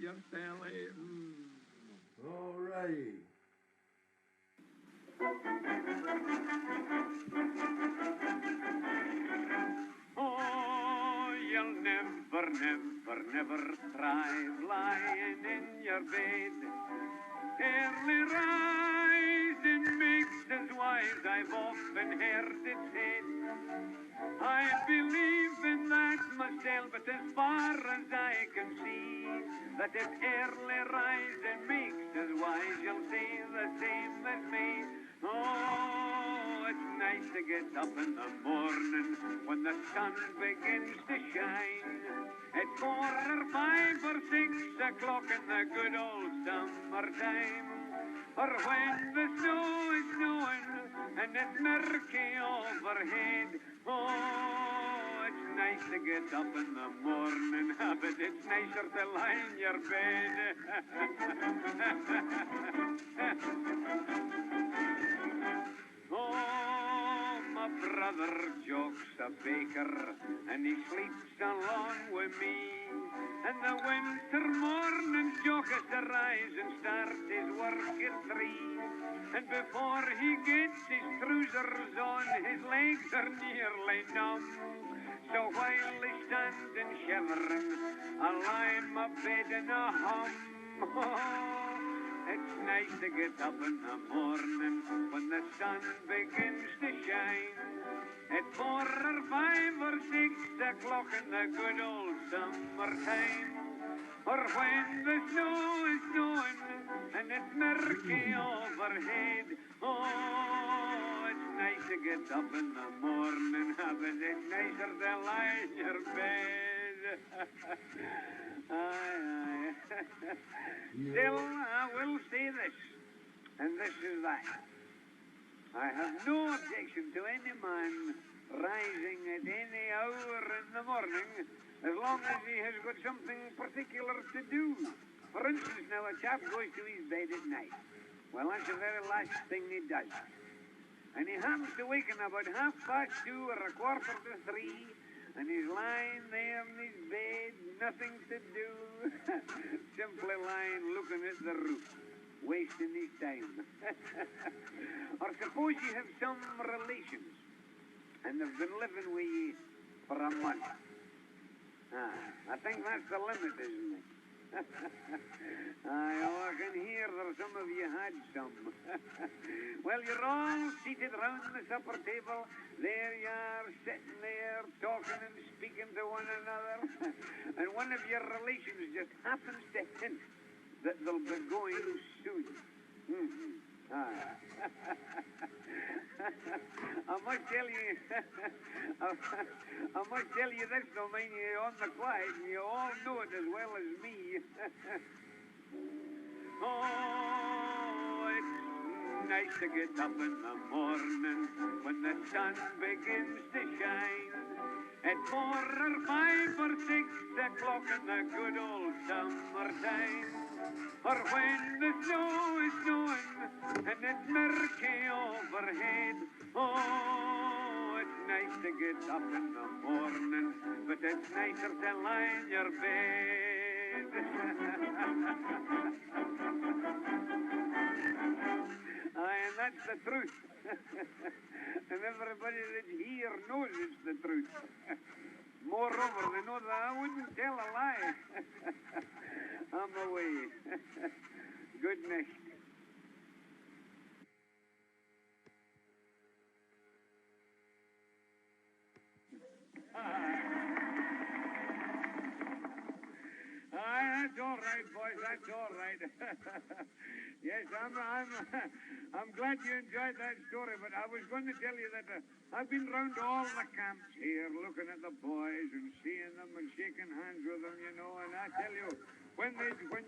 your Sally. All righty. Oh, you'll never, never, never thrive lying in your bed. Early rising makes us wise, I've often heard it said. I believe in that myself, but as far as I can see, that if early rising makes us wise, you'll say the same as me. Oh, it's nice to get up in the morning when the sun begins to shine. At 4 or 5 or 6 o'clock in the good old summertime, or when the snow is snowing and it's murky overhead. Oh, it's nice to get up in the morning, but it's nicer to lie in your bed. Oh, my brother Jock's a baker, and he sleeps along with me. And the winter morning Jock has to rise and start his work at 3. And before he gets his trousers on, his legs are nearly numb. So while he stands and shivering, I lie in my bed in a hum. It's nice to get up in the morning when the sun begins to shine. At 4 or 5 or 6 o'clock in the good old summertime, or when the snow is snowing and it's murky overhead. Oh, it's nice to get up in the morning, but it's nicer to lie in your bed. Aye, aye. Still, I will say this, and this is that. I have no objection to any man rising at any hour in the morning, as long as he has got something particular to do. For instance, now, a chap goes to his bed at night. Well, that's the very last thing he does. And he happens to waken about 2:30 or 2:45, and he's lying there in his bed, nothing to do, simply lying looking at the roof, wasting his time. Or suppose you have some relations, and they've been living with you for a month. I think that's the limit, isn't it? I can hear that some of you had some. Well, you're all seated round the supper table. There you are, sitting there, talking and speaking to one another. And one of your relations just happens to hint that they'll be going soon. Mm-hmm. I must tell you, I must tell you this, though, man, you're on the quiet, and you all know it as well as me. Oh, it's nice to get up in the morning when the sun begins to shine. At 4 or 5 or 6 o'clock in the good old summertime, or when the snow is snowing and it's murky overhead. Oh, it's nice to get up in the morning, but it's nicer to lie in your bed. Aye, and that's the truth. And everybody that's here knows it's the truth. Moreover, they know that I wouldn't tell a lie. I'm away. Good night. Aye, that's all right, boys. That's all right. Yes, I'm glad you enjoyed that story, but I was going to tell you that I've been round all the camps here, looking at the boys and seeing them and shaking hands with them, you know. And I tell you, when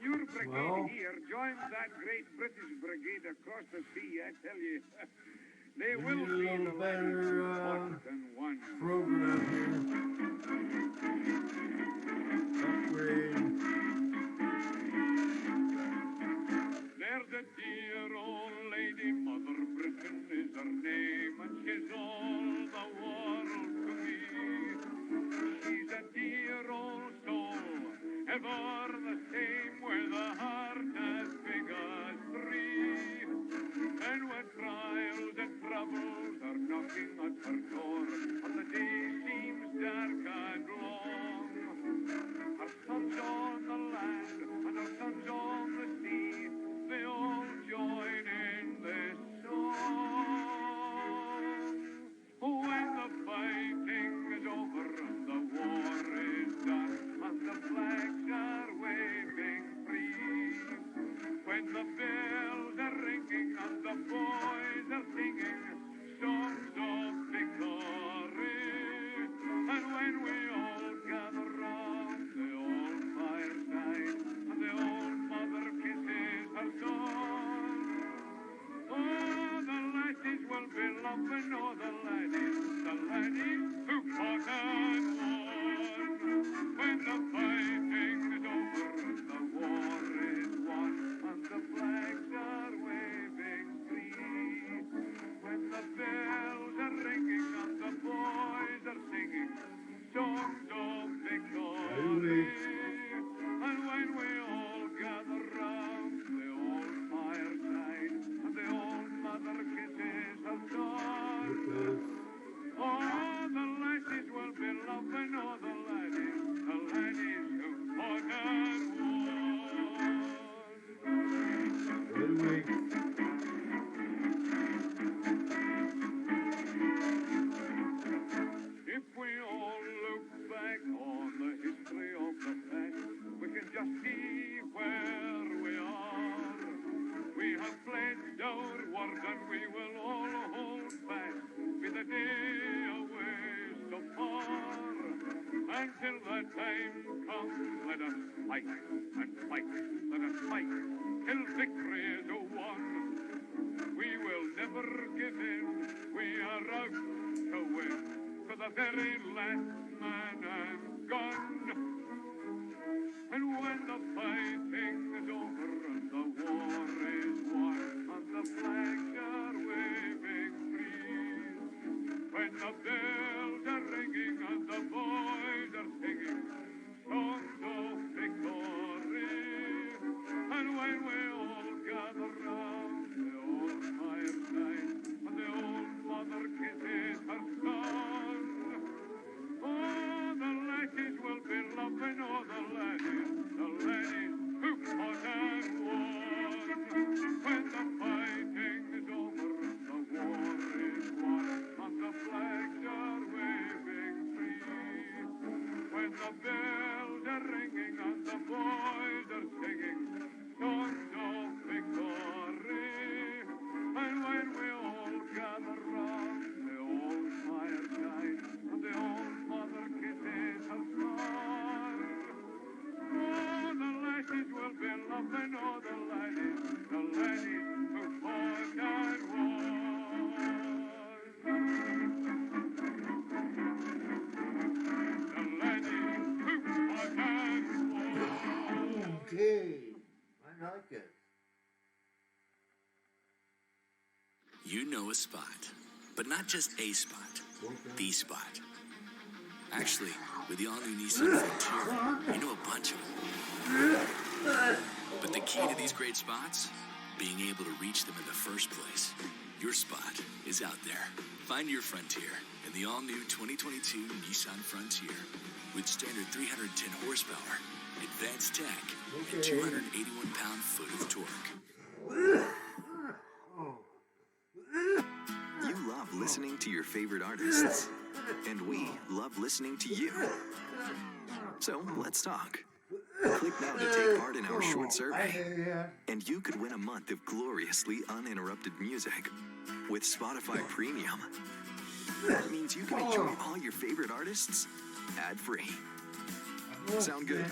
your brigade here joins that great British brigade across the sea, I tell you, they will be the better one. Program here. Upgrade. There's a dear old lady, Mother Britain is her name, and she's all the world to me. She's a dear old soul, ever the same way. her door, and the day seems dark and long. Our sons on the land and our sons on the sea, they all join in this song. When the fighting is over and the war is done and the flags are waving free, when the bells are ringing and the boys are singing songs of victory, and when we all gather round the old fireside and the old mother kisses her son, oh, the lasses will be loving, oh, the laddies who fought and won. When the fighting is over and the war is won and the flags are waving free, when the bells are ringing and the boys are singing songs of victory, and when we all gather round the old fireside and the old mother kisses her son, oh, the lasses will be loving, oh, the laddies who fought and won. Wide awake. If we all look back on the history of the past, we can just see where we are. We have pledged our word and we will all hold fast, be the day away so far. Until that time comes, let us fight and fight, let us fight till victory is won. We will never give in, we are out to win, to the very last man and gun. And when the fighting is over and the war is won and the flags are waving free, when the bells are ringing and the boys are singing songs of victory, and when we all gather round the old fireside and the old mother kisses her son, oh, the lasses will be loving, oh, the laddies who fought and won. When the fighting is over and the war is won and the flags are waving free, when the bells are ringing and the boys are singing songs of victory, and when we all gather round the old fireside and the old mother kisses her son, oh, the lasses will be loving, oh, the laddies who fought and won. The laddies who fought and won. Okay. I like it. You know a spot, but not just a spot, the spot. Actually, with the all-new Nissan Frontier, you know a bunch of them. But the key to these great spots? Being able to reach them in the first place. Your spot is out there. Find your Frontier in the all-new 2022 Nissan Frontier with standard 310 horsepower, advanced tech, and 281 pound-foot of torque. You love listening to your favorite artists, and we love listening to you. So let's talk. Click now to take part in our short survey, and you could win a month of gloriously uninterrupted music with Spotify Premium. That means you can enjoy all your favorite artists ad-free. Sound good?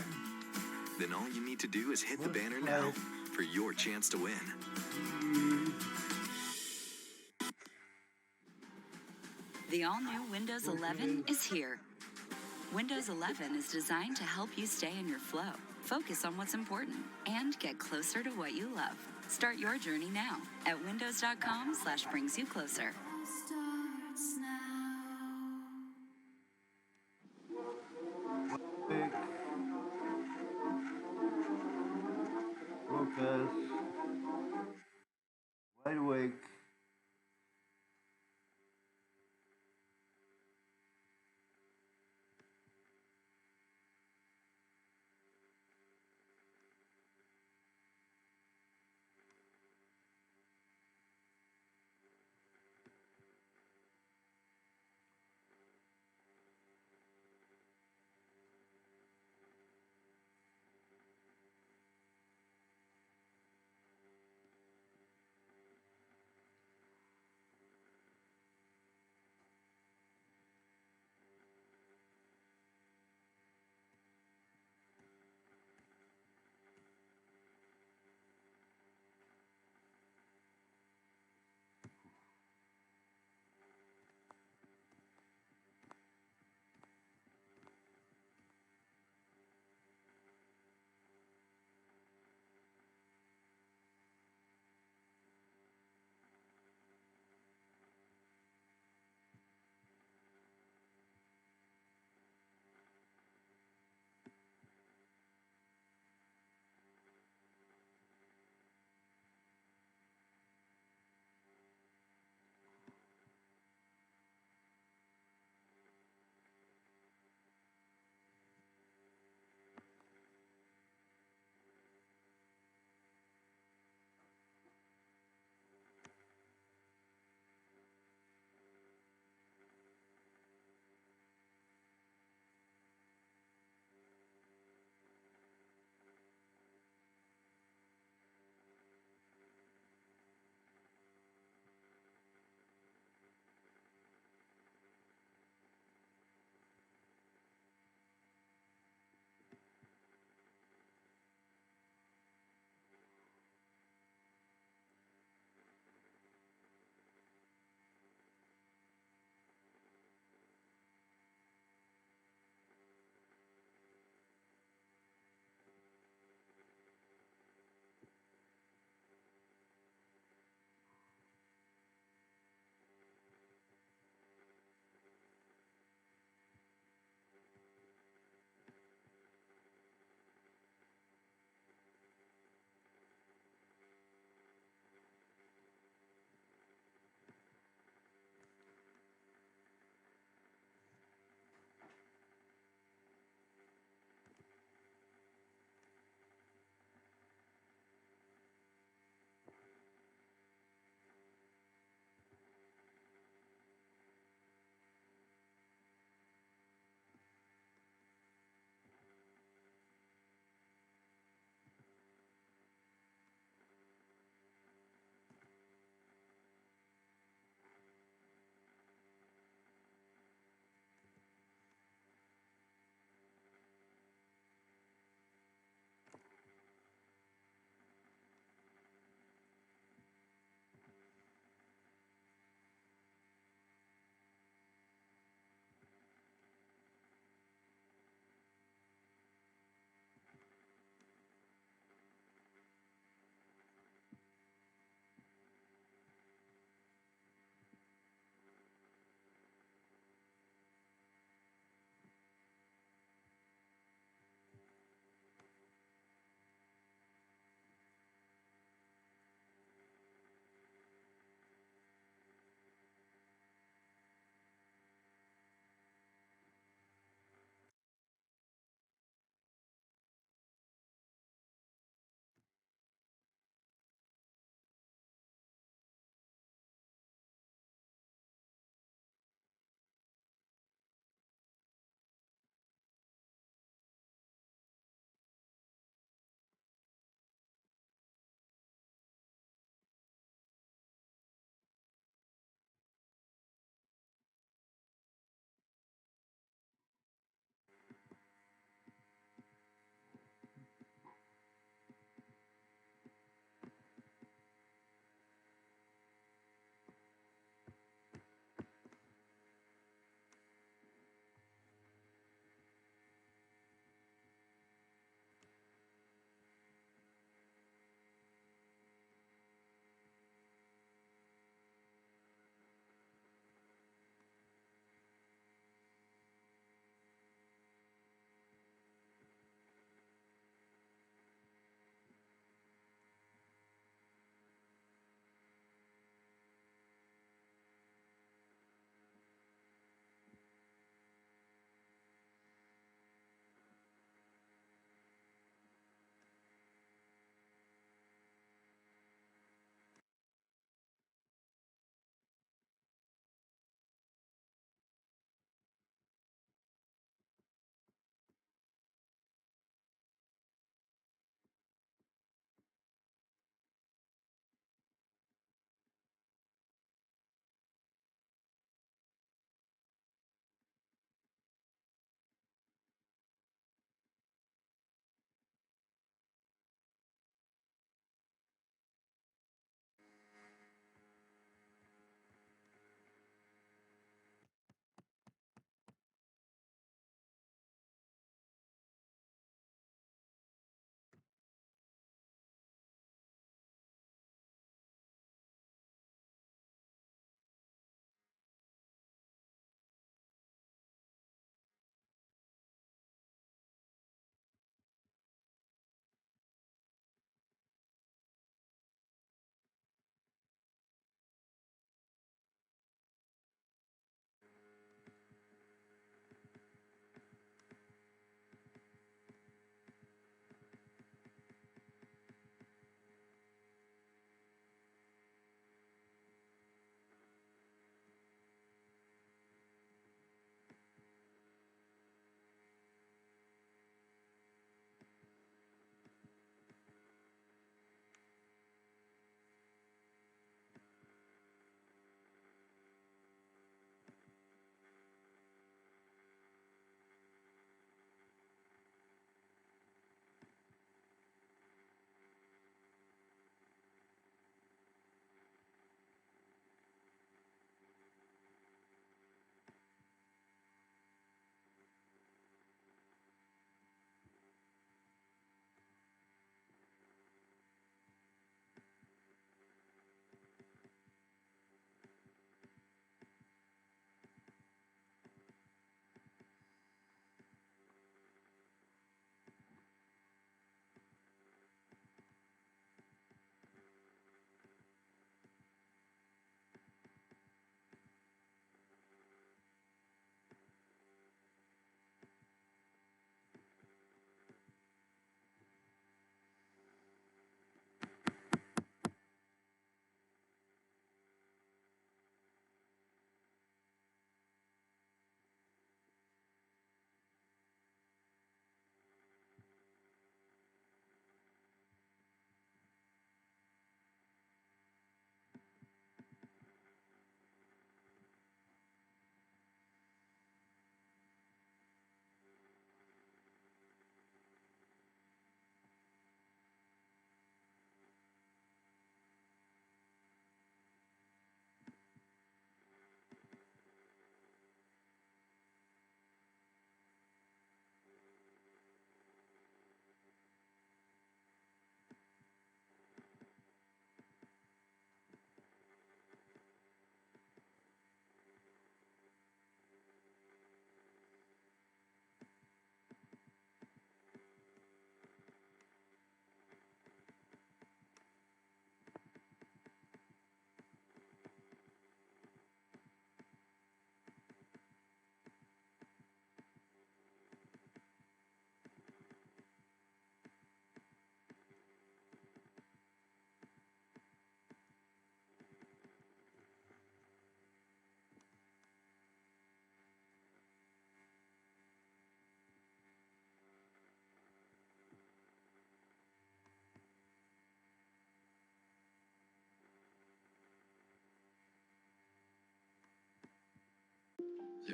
Then all you need to do is hit the banner now for your chance to win. The all-new Windows 11 is here. Windows 11 is designed to help you stay in your flow, focus on what's important, and get closer to what you love. Start your journey now at windows.com/brings-you-closer. Focus. Wide awake.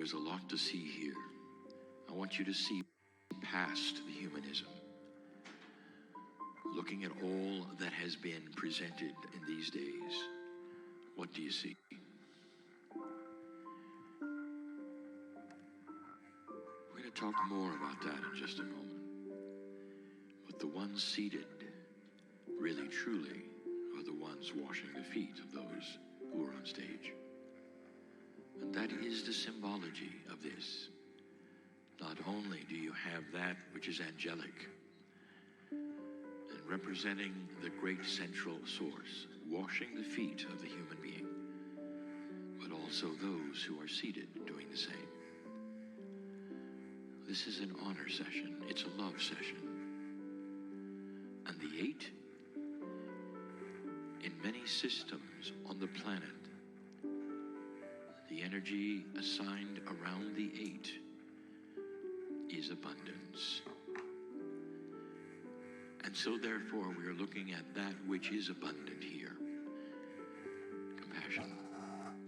There's a lot to see here. I want you to see past the humanism. Looking at all that has been presented in these days, what do you see? We're going to talk more about that in just a moment. But the ones seated, really truly, are the ones washing the feet of those who are on stage. And that is the symbology of this. Not only do you have that which is angelic and representing the great central source, washing the feet of the human being, but also those who are seated doing the same. This is an honor session. It's a love session. And the 8, in many systems on the planet, the energy assigned around the 8 is abundance. And so therefore we are looking at that which is abundant here. Compassion,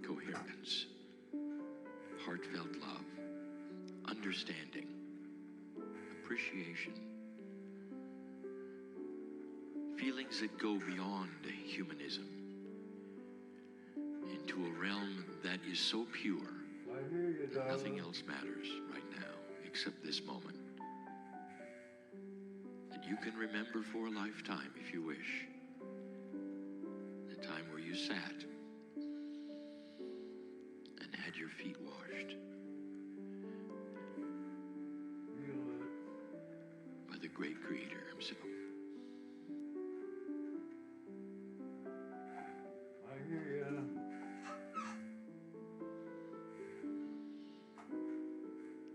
coherence, heartfelt love, understanding, appreciation, feelings that go beyond humanism into a realm that is so pure that nothing else matters right now except this moment. That you can remember for a lifetime, if you wish, the time where you sat and had your feet washed by the great Creator himself. I hear ya.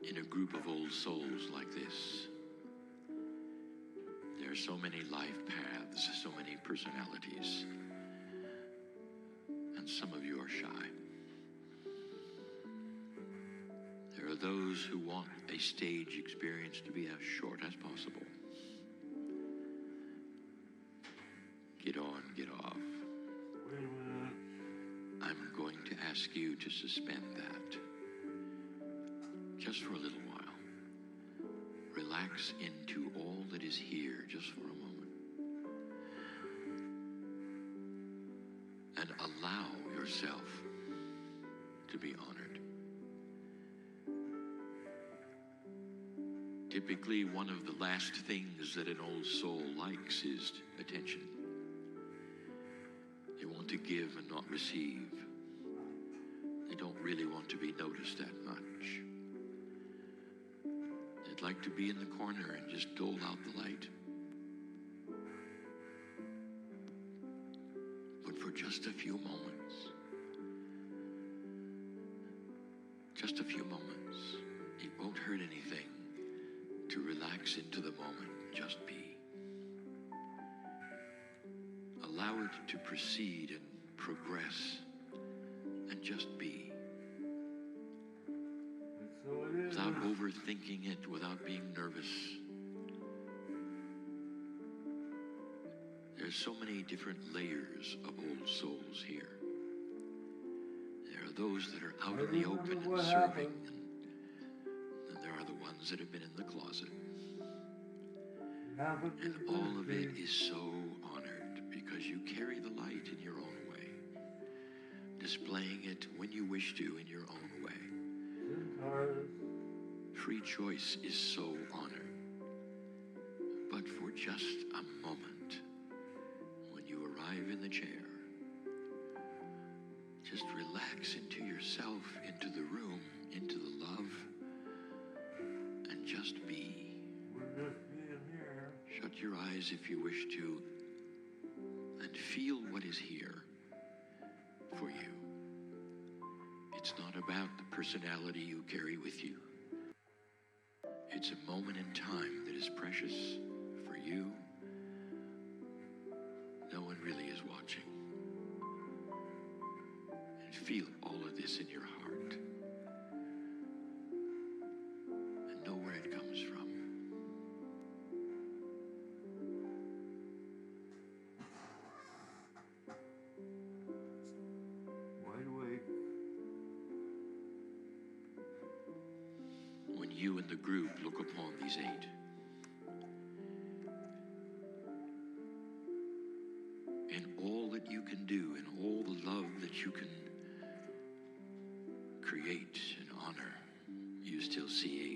In a group of old souls like this, there are so many life paths, so many personalities, and some of you are shy. There are those who want a stage experience to be as short as possible. Get on, get off. Wait a minute. I'm going to ask you to suspend that just for a little while. Relax into all that is here just for a moment. And allow yourself to be honored. Typically, one of the last things that an old soul likes is attention. They want to give and not receive. They don't really want to be noticed that much. They'd like to be in the corner and just dole out the light. But for just a few moments, just a few moments, it won't hurt anything to relax into the moment, just be. Allow it to proceed and progress and just be. So it is. Without overthinking it, without being nervous. There's so many different layers of old souls here. There are those that are out in the open and serving, and there are the ones that have been in the closet. And all of it is so honored because you carry the light in your own way, displaying it when you wish to in your own way. Free choice is so honored. But for just a moment, when you arrive in the chair, just relax into yourself, into the room, into the love, and just be. We're just being here. Shut your eyes if you wish to, and feel what is here for you. It's not about the personality you carry with you. It's a moment in time that is precious for you. No one really is watching. And feel all of this in your heart. And know where it comes from. Wide awake. you and the group look upon these 8. And all that you can do and all the love that you can create and honor, you still see